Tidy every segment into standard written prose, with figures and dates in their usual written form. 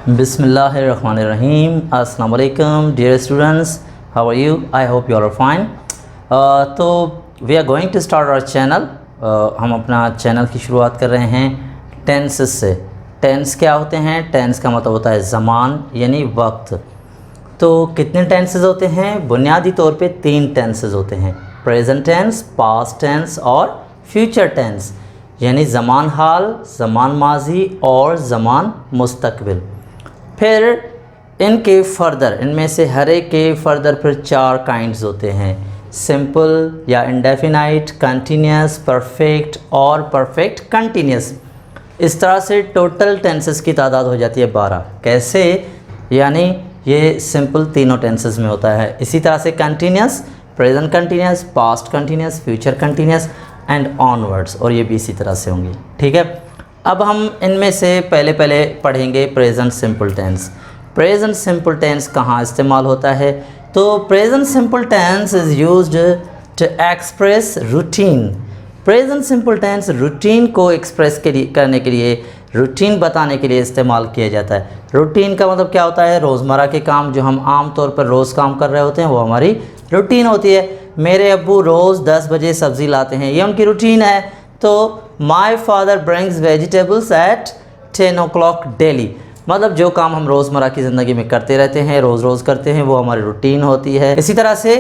बिस्मिल्लाहिर्रहमानिर्रहीम। अस्सलाम वालेकुम dear students, how are you? I hope you are fine. तो we are going to start our channel. हम अपना चैनल की शुरुआत कर रहे हैं टेंसेस से। टेंस क्या होते हैं? टेंस का मतलब होता है ज़मान यानी वक्त। तो कितने टेंसेस होते हैं? बुनियादी तौर पे 3 टेंसेस होते हैं, प्रेजेंट टेंस, पास्ट टेंस और फ्यूचर टेंस, यानी ज़मान हाल, ज़मान माजी और ज़मान मुस्तकबिल। फिर इनके फ़र्दर, इनमें से हर एक के फ़र्दर फिर 4 काइंड्स होते हैं, सिंपल या इंडेफिनाइट, कंटिन्यूस, परफेक्ट और परफेक्ट कंटिन्यूस। इस तरह से टोटल टेंसेस की तादाद हो जाती है 12। कैसे? यानी ये सिंपल तीनों टेंसेस में होता है। इसी तरह से continuous, present continuous, past continuous, future continuous and onwards, और ये भी इसी तरह से होंगी। ठीक है, अब हम इनमें से पहले पढ़ेंगे present simple tense. Present simple tense कहाँ इस्तेमाल होता है? तो present simple tense is used to express routine. Present simple tense routine को एक्सप्रेस करने के लिए, रूटीन बताने के लिए इस्तेमाल किया जाता है। रूटीन का मतलब क्या होता है? रोज़मर्रा के काम, जो हम आम तौर पर रोज़ काम कर रहे होते हैं, वो हमारी रूटीन होती है। मेरे अब्बू रोज़ 10 बजे सब्ज़ी लाते हैं, ये उनकी रूटीन है। तो my father brings vegetables at 10 o'clock daily, मतलब जो काम हम रोज़मर्रा की ज़िंदगी में करते रहते हैं, रोज़ करते हैं, वो हमारी रूटीन होती है। इसी तरह से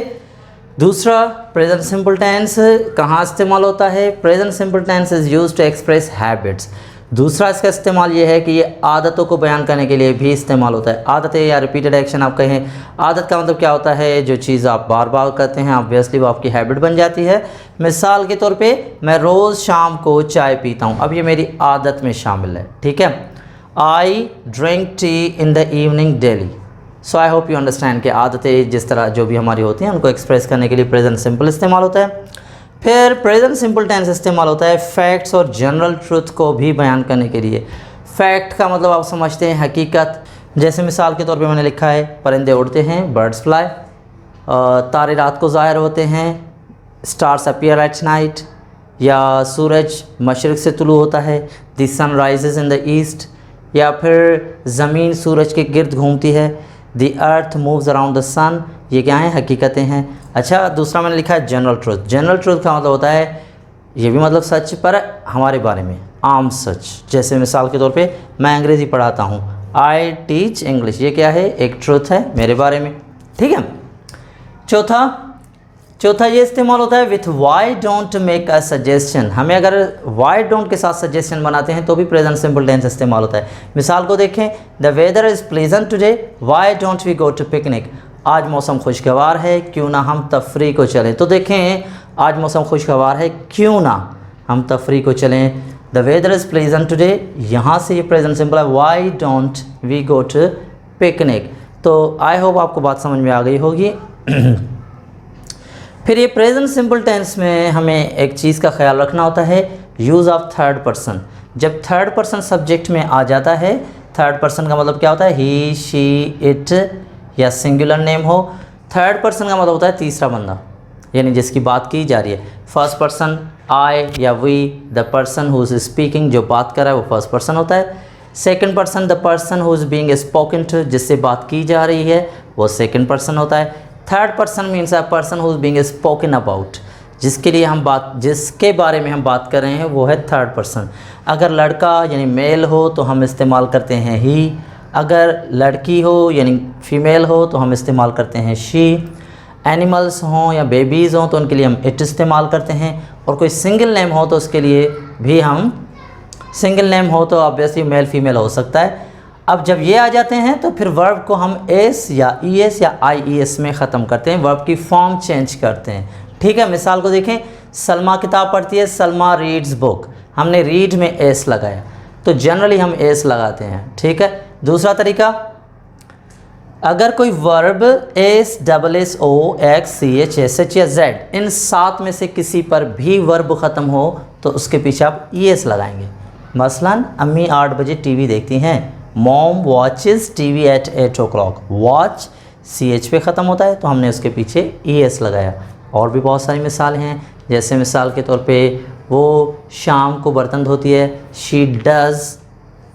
दूसरा प्रेजेंट सिंपल टेंस कहाँ इस्तेमाल होता है? Present simple tense is used to express habits. दूसरा इसका इस्तेमाल ये है कि ये आदतों को बयान करने के लिए भी इस्तेमाल होता है। आदतें या रिपीटेड एक्शन आप कहें। आदत का मतलब क्या होता है? जो चीज़ आप बार बार करते हैं, ऑब्वियसली वो आपकी हैबिट बन जाती है। मिसाल के तौर पे मैं रोज़ शाम को चाय पीता हूँ, अब ये मेरी आदत में शामिल है। ठीक है, I drink tea in the evening daily. So I hope you understand कि आदतें जिस तरह जो भी हमारी होती हैं, उनको एक्सप्रेस करने के लिए प्रेजेंट सिंपल इस्तेमाल होता है। फिर प्रेजेंट सिंपल टेंस इस्तेमाल होता है फैक्ट्स और जनरल ट्रुथ को भी बयान करने के लिए। फैक्ट का मतलब आप समझते हैं हकीकत। जैसे मिसाल के तौर पे मैंने लिखा है परिंदे उड़ते हैं, बर्ड्स फ्लाई, तारे रात को ज़ाहिर होते हैं, स्टार्स अपीयर एट नाइट, या सूरज मशरिक़ से तुलू होता है, the sun rises in the east, या फिर ज़मीन सूरज के गिर्द घूमती है, the earth moves around the sun. ये क्या हैं? हकीकतें हैं। अच्छा, दूसरा मैंने लिखा है जनरल ट्रुथ। जनरल ट्रुथ का मतलब होता है, ये भी मतलब सच पर हमारे बारे में, आम सच। जैसे मिसाल के तौर पे मैं अंग्रेज़ी पढ़ाता हूँ, आई टीच इंग्लिश, ये क्या है? एक ट्रुथ है मेरे बारे में। ठीक है। चौथा ये इस्तेमाल होता है with why don't make a suggestion. हमें अगर वाई डोंट के साथ सजेशन बनाते हैं तो भी प्रेजेंट सिंपल टेंस इस्तेमाल होता है। मिसाल को देखें, the weather is pleasant today, why don't we go to picnic. आज मौसम खुशगवार है, क्यों ना हम तफरी को चलें। तो देखें, आज मौसम खुशगवार है, क्यों ना हम तफरी को चलें। The weather is pleasant today, यहाँ से ये प्रेजेंट सिंपल है, why don't we go to picnic. तो आई होप आपको बात समझ में आ गई होगी। फिर ये प्रेजेंट सिंपल टेंस में हमें एक चीज़ का ख्याल रखना होता है, यूज़ ऑफ थर्ड पर्सन। जब थर्ड पर्सन सब्जेक्ट में आ जाता है, थर्ड पर्सन का मतलब क्या होता है? ही, शी, इट या सिंगुलर नेम हो। थर्ड पर्सन का मतलब होता है तीसरा बंदा, यानी जिसकी बात की जा रही है। फर्स्ट पर्सन आई या we, the person who is speaking, जो बात कर रहा है वो फर्स्ट पर्सन होता है। Second person the person who is being spoken to, जिससे बात की जा रही है, वो सेकंड पर्सन होता है। Third person means a person who is being spoken about, जिसके बारे में हम बात कर रहे हैं, वो है थर्ड पर्सन। अगर लड़का यानी मेल हो तो हम इस्तेमाल करते हैं ही, अगर लड़की हो यानी फीमेल हो तो हम इस्तेमाल करते हैं शी। एनिमल्स हों या बेबीज़ हों तो उनके लिए हम इट इस्तेमाल करते हैं। और कोई सिंगल नेम हो तो उसके लिए भी हम, सिंगल नेम हो तो ऑब्वियसली मेल फीमेल हो सकता है। अब जब ये आ जाते हैं तो फिर वर्ब को हम एस या ई एस या आई ई एस में ख़त्म करते हैं, वर्ब की फॉर्म चेंज करते हैं। ठीक है, मिसाल को देखें, सलमा किताब पढ़ती है, सलमा रीड्स बुक, हमने रीड में एस लगाया, तो जनरली हम एस लगाते हैं। ठीक है। दूसरा तरीका, अगर कोई वर्ब एस, डबल एस, ओ, एक्स, सी, एच, एस, एच या जेड, इन 7 में से किसी पर भी वर्ब ख़त्म हो तो उसके पीछे आप ई एस लगाएंगे। मसलन अम्मी 8 बजे टीवी देखती हैं, mom watches TV at 8 o'clock। Watch C H पे ख़त्म होता है तो हमने उसके पीछे ई एस लगाया। और भी बहुत सारी मिसाल हैं, जैसे मिसाल के तौर पे वो शाम को बर्तन धोती है, she does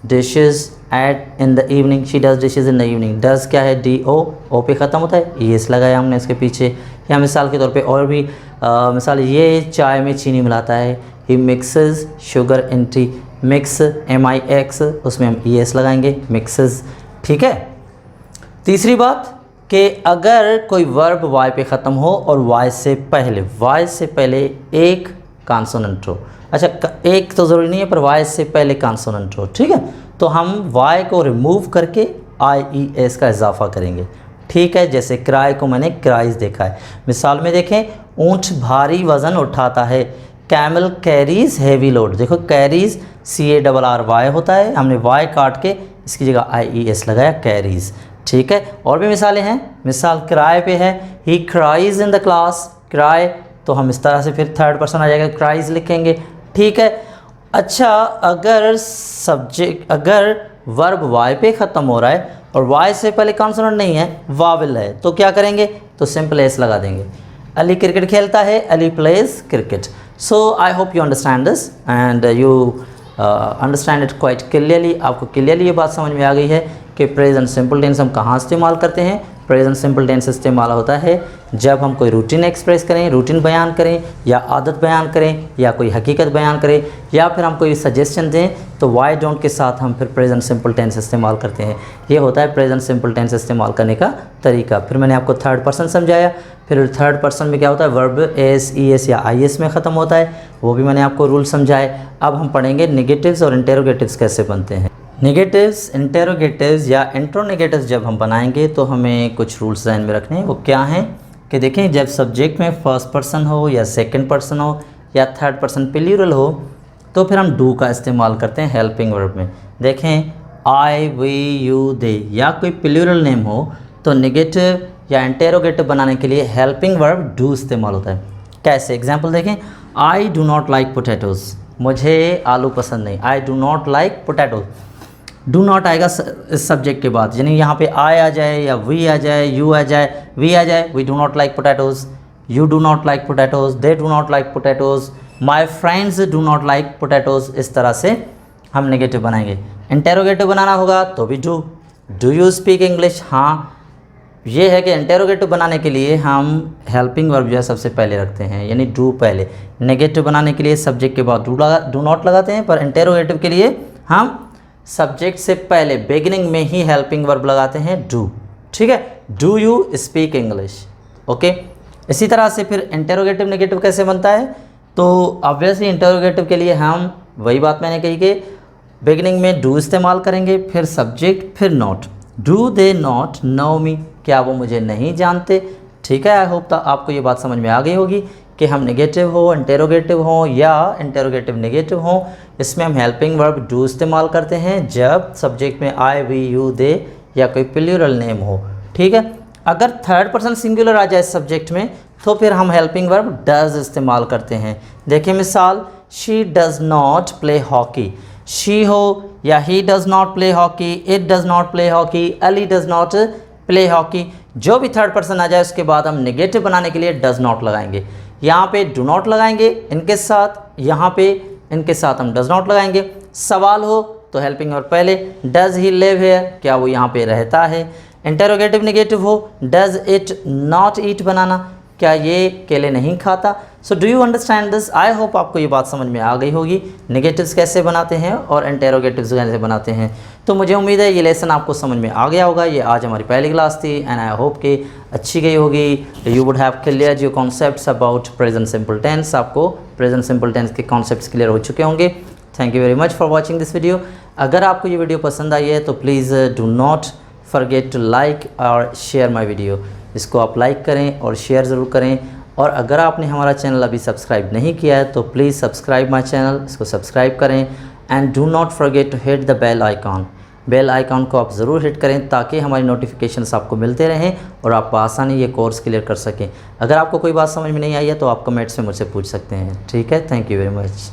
dishes at in the evening, she does dishes in the evening. Does क्या है, डी ओ पे ख़त्म होता है, ई एस लगाया हमने इसके पीछे। या मिसाल के तौर पे और भी मिसाल, ये चाय में चीनी मिलाता है, he mixes sugar in tea. Mix MIX, उसमें हम ई एस लगाएंगे, मिक्सेस। ठीक है। तीसरी बात कि अगर कोई वर्ब वाई पे ख़त्म हो और वाई से पहले एक कॉन्सोनेंट हो। अच्छा, एक तो ज़रूरी नहीं है, पर वाई से पहले कॉन्सोनेंट हो। ठीक है, तो हम वाई को रिमूव करके IES का इजाफा करेंगे। ठीक है, जैसे क्राई को मैंने क्राइज देखा है। मिसाल में देखें, ऊँट भारी वज़न उठाता है, कैमल कैरीज हैवी लोड। देखो कैरीज CARRY होता है, हमने वाई काट के इसकी जगह IES लगाया, कैरीज। ठीक है, और भी मिसालें हैं। मिसाल क्राई पे है, ही cries in the class. Cry तो हम इस तरह से फिर थर्ड पर्सन आ जाएगा, क्राइज लिखेंगे। ठीक है। अच्छा, अगर वर्ब वाई पे ख़त्म हो रहा है और वाई से पहले कॉन्सोनेंट नहीं है, वावल है, तो क्या करेंगे, तो सिंपल एस लगा देंगे। अली क्रिकेट खेलता है, Ali pledge cricket. So I hope you understand this and you understand it quite clearly. आपको क्लियरली ये बात समझ में आ गई है कि प्रेजेंट सिंपल टेंस हम कहाँ इस्तेमाल करते हैं। प्रेजेंट सिंपल टेंस इस्तेमाल होता है जब हम कोई रूटीन एक्सप्रेस करें, रूटीन बयान करें, या आदत बयान करें, या कोई हकीकत बयान करें, या फिर हम कोई सजेशन दें, तो वाई डोंट के साथ हम फिर प्रेजेंट सिंपल टेंस इस्तेमाल करते हैं। ये होता है प्रेजेंट सिंपल टेंस इस्तेमाल करने का तरीका। फिर मैंने आपको थर्ड पर्सन समझाया। फिर थर्ड पर्सन में क्या होता है, वर्ब एस, ES या IS में ख़त्म होता है, वो भी मैंने आपको रूल समझाए। अब हम पढ़ेंगे नेगेटिव्स और इंटेरोगेटिव्स कैसे बनते हैं। नेगेटिव्स, इंटेरोगेटिव्स या इंट्रोनेगेटिव्स जब हम बनाएंगे तो हमें कुछ रूल्स ध्यान में रखने हैं। वो क्या हैं कि देखें, जब सब्जेक्ट में फर्स्ट पर्सन हो या सेकंड पर्सन हो या थर्ड पर्सन प्लूरल हो, तो फिर हम डू का इस्तेमाल करते हैं हेल्पिंग वर्ब में। देखें, आई, वी, यू, दे या कोई प्लूरल नेम हो तो नेगेटिव या इंटेरोगेटिव बनाने के लिए हेल्पिंग वर्ब डू इस्तेमाल होता है। कैसे, एग्जाम्पल देखें, I do not like potatoes, मुझे आलू पसंद नहीं। I do not like potatoes, do not आएगा इस सब्जेक्ट के बाद, यानी यहाँ पे आई आ जाए या वी आ जाए, यू आ जाए, वी आ जाए। We do not like potatoes, you do not like potatoes, they do not like potatoes, my friends do not like potatoes. इस तरह से हम नेगेटिव बनाएंगे। इंटेरोगेटिव बनाना होगा तो भी डू यू स्पीक इंग्लिश। हाँ, ये है कि इंटेरोगेटिव बनाने के लिए हम हेल्पिंग वर्ब जो है सबसे पहले रखते हैं, यानी डू पहले। नेगेटिव बनाने के लिए सब्जेक्ट के बाद डू नॉट लगाते हैं, पर इंटेरोगेटिव के लिए हम सब्जेक्ट से पहले बिगिनिंग में ही हेल्पिंग वर्ब लगाते हैं, डू। ठीक है, do you speak English. Okay, इसी तरह से फिर इंटेरोगेटिव नेगेटिव कैसे बनता है, तो ऑब्वियसली इंटेरोगेटिव के लिए हम वही बात मैंने कही कि बिगिनिंग में डू इस्तेमाल करेंगे, फिर सब्जेक्ट, फिर not. Do they not know me, क्या वो मुझे नहीं जानते। ठीक है, आई होप तो आपको ये बात समझ में आ गई होगी कि हम नेगेटिव हो, इंटेरोगेटिव हो या इंटेरोगेटिव नेगेटिव हो, इसमें हम हेल्पिंग वर्ब डू इस्तेमाल करते हैं जब सब्जेक्ट में आई, वी, यू, दे या कोई प्लूरल नेम हो। ठीक है, अगर थर्ड पर्सन सिंगुलर आ जाए सब्जेक्ट में तो फिर हम हेल्पिंग वर्ब डज इस्तेमाल करते हैं। देखिए मिसाल, she does not play hockey. She हो या he does not play hockey, it does not play hockey, Ali does not play hockey. जो भी थर्ड पर्सन आ जाए उसके बाद हम नेगेटिव बनाने के लिए डज़ नॉट लगाएंगे। यहाँ पे डू नॉट लगाएंगे इनके साथ, यहाँ पे इनके साथ हम डज़ नॉट लगाएंगे। सवाल हो तो हेल्पिंग वर्ब पहले, डज़ ही लिव हियर, क्या वो यहाँ पे रहता है। इंटेरोगेटिव नेगेटिव हो, डज़ इट नॉट ईट बनाना, क्या ये केले नहीं खाता। So do you understand this. I hope आपको ये बात समझ में आ गई होगी नेगेटिव्स कैसे बनाते हैं और इंटेरोगेटिव्स कैसे बनाते हैं। तो मुझे उम्मीद है ये लेसन आपको समझ में आ गया होगा। ये आज हमारी पहली क्लास थी एंड आई होप कि अच्छी गई होगी। You would have clear your concepts about present simple tense. आपको प्रेजेंट सिंपल टेंस के कॉन्सेप्ट्स क्लियर हो चुके होंगे। Thank you very much for watching this video. अगर आपको ये वीडियो पसंद आई है तो please do not forget to like और शेयर माई वीडियो। इसको आप लाइक करें और शेयर ज़रूर करें। और अगर आपने हमारा चैनल अभी सब्सक्राइब नहीं किया है तो प्लीज़ सब्सक्राइब माई चैनल, इसको सब्सक्राइब करें and do not forget to hit the bell icon. Bell icon को आप ज़रूर हिट करें ताकि हमारी नोटिफिकेशंस आपको मिलते रहें और आप आसानी ये कोर्स क्लियर कर सकें। अगर आपको कोई बात समझ में नहीं आई है तो आप कमेंट्स में मुझसे पूछ सकते हैं। ठीक है, थैंक यू वेरी मच।